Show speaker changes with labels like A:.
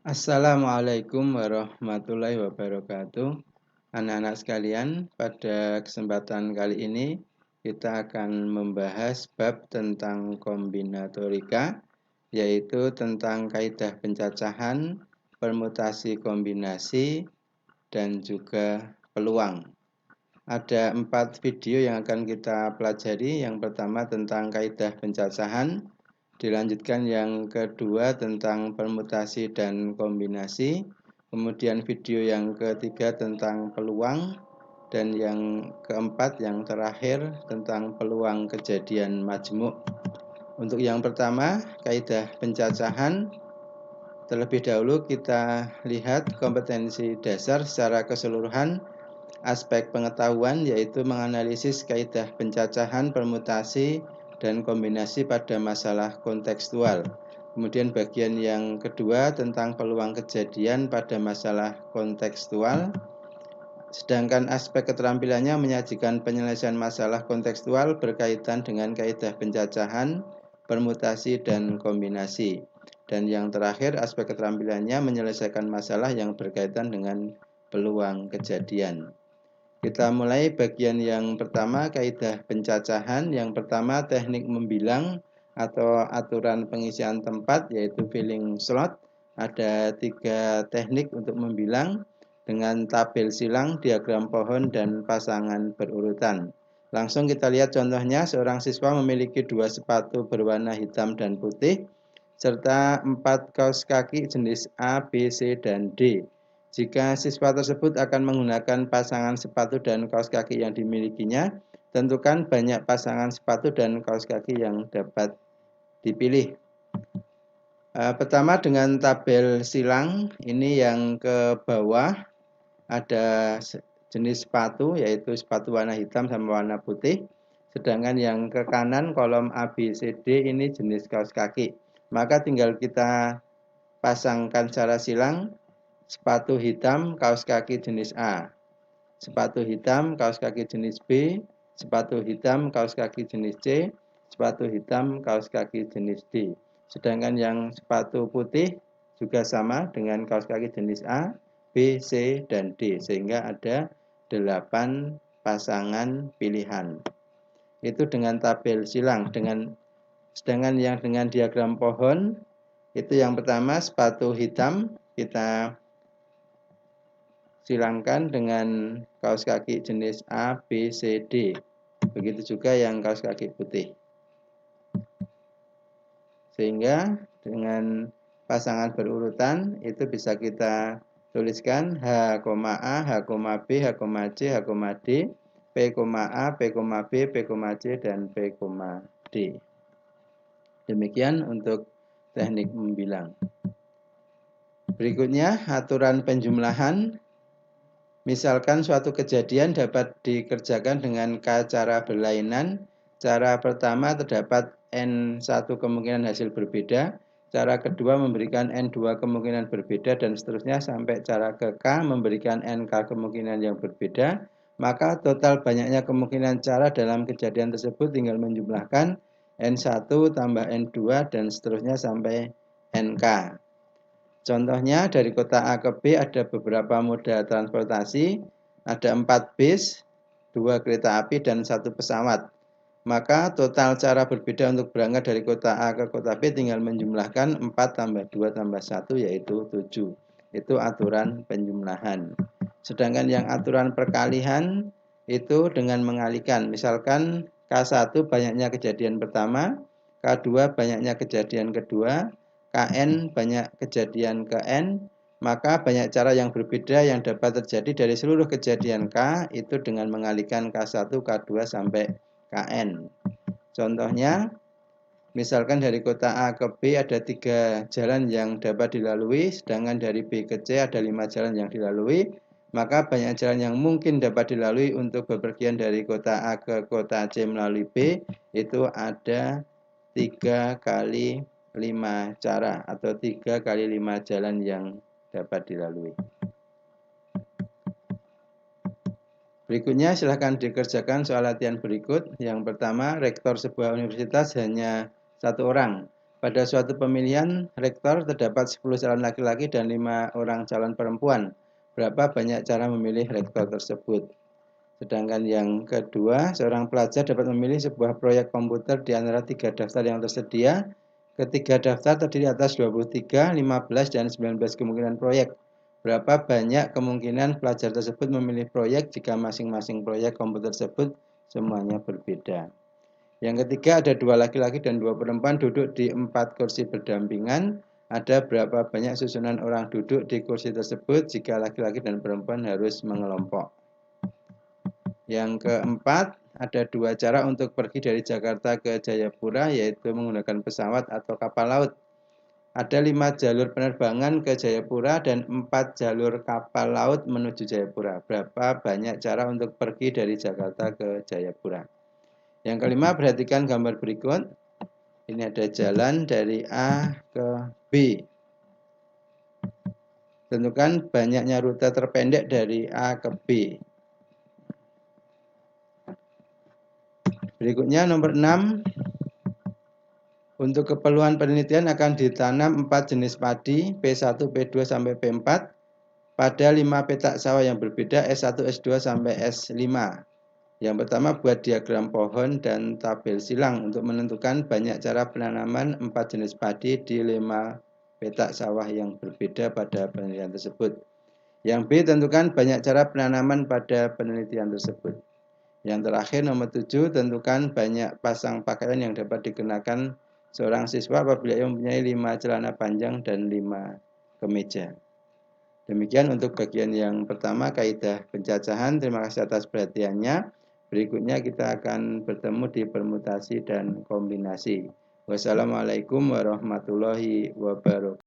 A: Assalamualaikum warahmatullahi wabarakatuh. Anak-anak sekalian, pada kesempatan kali ini kita akan membahas bab tentang kombinatorika, yaitu tentang kaidah pencacahan, permutasi kombinasi, dan juga peluang. Ada 4 video yang akan kita pelajari. Yang pertama tentang kaidah pencacahan, dilanjutkan yang kedua tentang permutasi dan kombinasi, kemudian video yang ketiga tentang peluang, dan yang keempat yang terakhir tentang peluang kejadian majmuk. Untuk yang pertama, kaidah pencacahan, terlebih dahulu kita lihat kompetensi dasar secara keseluruhan. Aspek pengetahuan yaitu menganalisis kaidah pencacahan, permutasi, dan kombinasi pada masalah kontekstual. Kemudian bagian yang kedua tentang peluang kejadian pada masalah kontekstual. Sedangkan aspek keterampilannya menyajikan penyelesaian masalah kontekstual berkaitan dengan kaidah pencacahan, permutasi, dan kombinasi. Dan yang terakhir aspek keterampilannya menyelesaikan masalah yang berkaitan dengan peluang kejadian. Kita mulai bagian yang pertama, kaidah pencacahan. Yang pertama, teknik membilang atau aturan pengisian tempat, yaitu filling slot. Ada 3 teknik untuk membilang dengan tabel silang, diagram pohon, dan pasangan berurutan. Langsung kita lihat contohnya. Seorang siswa memiliki 2 sepatu berwarna hitam dan putih serta 4 kaos kaki jenis A, B, C, dan D. Jika siswa tersebut akan menggunakan pasangan sepatu dan kaos kaki yang dimilikinya, tentukan banyak pasangan sepatu dan kaos kaki yang dapat dipilih. Pertama dengan tabel silang, ini yang ke bawah ada jenis sepatu, yaitu sepatu warna hitam sama warna putih. Sedangkan yang ke kanan kolom A, B, C, D ini jenis kaos kaki. Maka tinggal kita pasangkan secara silang. Sepatu hitam, kaos kaki jenis A. Sepatu hitam, kaos kaki jenis B. Sepatu hitam, kaos kaki jenis C. Sepatu hitam, kaos kaki jenis D. Sedangkan yang sepatu putih juga sama dengan kaos kaki jenis A, B, C, dan D. Sehingga ada 8 pasangan pilihan. Itu dengan tabel silang. Sedangkan yang dengan diagram pohon, itu yang pertama sepatu hitam, kita silangkan dengan kaos kaki jenis A, B, C, D. Begitu juga yang kaos kaki putih. Sehingga dengan pasangan berurutan itu bisa kita tuliskan H, A, H, B, H, C, H, D, P, A, P, B, P, C, dan P, D. Demikian untuk teknik membilang. Berikutnya aturan penjumlahan. Misalkan suatu kejadian dapat dikerjakan dengan cara berlainan. Cara pertama terdapat N1 kemungkinan hasil berbeda. Cara kedua memberikan N2 kemungkinan berbeda dan seterusnya sampai cara ke K memberikan NK kemungkinan yang berbeda. Maka total banyaknya kemungkinan cara dalam kejadian tersebut tinggal menjumlahkan N1 tambah N2 dan seterusnya sampai NK. Contohnya dari kota A ke B ada beberapa moda transportasi, ada 4 bis, 2 kereta api, dan 1 pesawat. Maka total cara berbeda untuk berangkat dari kota A ke kota B tinggal menjumlahkan 4 tambah 2 tambah 1 yaitu 7. Itu aturan penjumlahan. Sedangkan yang aturan perkalihan itu dengan mengalihkan. Misalkan K1 banyaknya kejadian pertama, K2 banyaknya kejadian kedua, KN banyak kejadian ke N, maka banyak cara yang berbeda yang dapat terjadi dari seluruh kejadian K itu dengan mengalihkan K1, K2 sampai KN. Contohnya, misalkan dari kota A ke B ada 3 jalan yang dapat dilalui, sedangkan dari B ke C ada 5 jalan yang dilalui, maka banyak jalan yang mungkin dapat dilalui untuk bepergian dari kota A ke kota C melalui B, itu ada 3 kali 5 cara atau 3 kali 5 jalan yang dapat dilalui. Berikutnya silahkan dikerjakan soal latihan berikut. Yang pertama, rektor sebuah universitas hanya 1 orang. Pada suatu pemilihan rektor terdapat 10 calon laki-laki dan 5 orang calon perempuan. Berapa banyak cara memilih rektor tersebut? Sedangkan yang kedua, seorang pelajar dapat memilih sebuah proyek komputer di antara 3 daftar yang tersedia. Ketiga daftar terdiri atas 23, 15, dan 19 kemungkinan proyek. Berapa banyak kemungkinan pelajar tersebut memilih proyek jika masing-masing proyek komputer tersebut semuanya berbeda. Yang ketiga, ada 2 laki-laki dan 2 perempuan duduk di 4 kursi berdampingan. Ada berapa banyak susunan orang duduk di kursi tersebut jika laki-laki dan perempuan harus mengelompok. Yang keempat, ada 2 cara untuk pergi dari Jakarta ke Jayapura, yaitu menggunakan pesawat atau kapal laut. Ada 5 jalur penerbangan ke Jayapura dan 4 jalur kapal laut menuju Jayapura. Berapa banyak cara untuk pergi dari Jakarta ke Jayapura? Yang kelima, perhatikan gambar berikut. Ini ada jalan dari A ke B. Tentukan banyaknya rute terpendek dari A ke B. Berikutnya nomor 6. Untuk keperluan penelitian akan ditanam 4 jenis padi, P1, P2 sampai P4 pada 5 petak sawah yang berbeda, S1, S2 sampai S5. Yang pertama, buat diagram pohon dan tabel silang untuk menentukan banyak cara penanaman 4 jenis padi di 5 petak sawah yang berbeda pada penelitian tersebut. Yang B, tentukan banyak cara penanaman pada penelitian tersebut. Yang terakhir, nomor 7, tentukan banyak pasang pakaian yang dapat dikenakan seorang siswa apabila ia mempunyai 5 celana panjang dan 5 kemeja. Demikian untuk bagian yang pertama, kaidah pencacahan. Terima kasih atas perhatiannya. Berikutnya kita akan bertemu di permutasi dan kombinasi. Wassalamualaikum warahmatullahi wabarakatuh.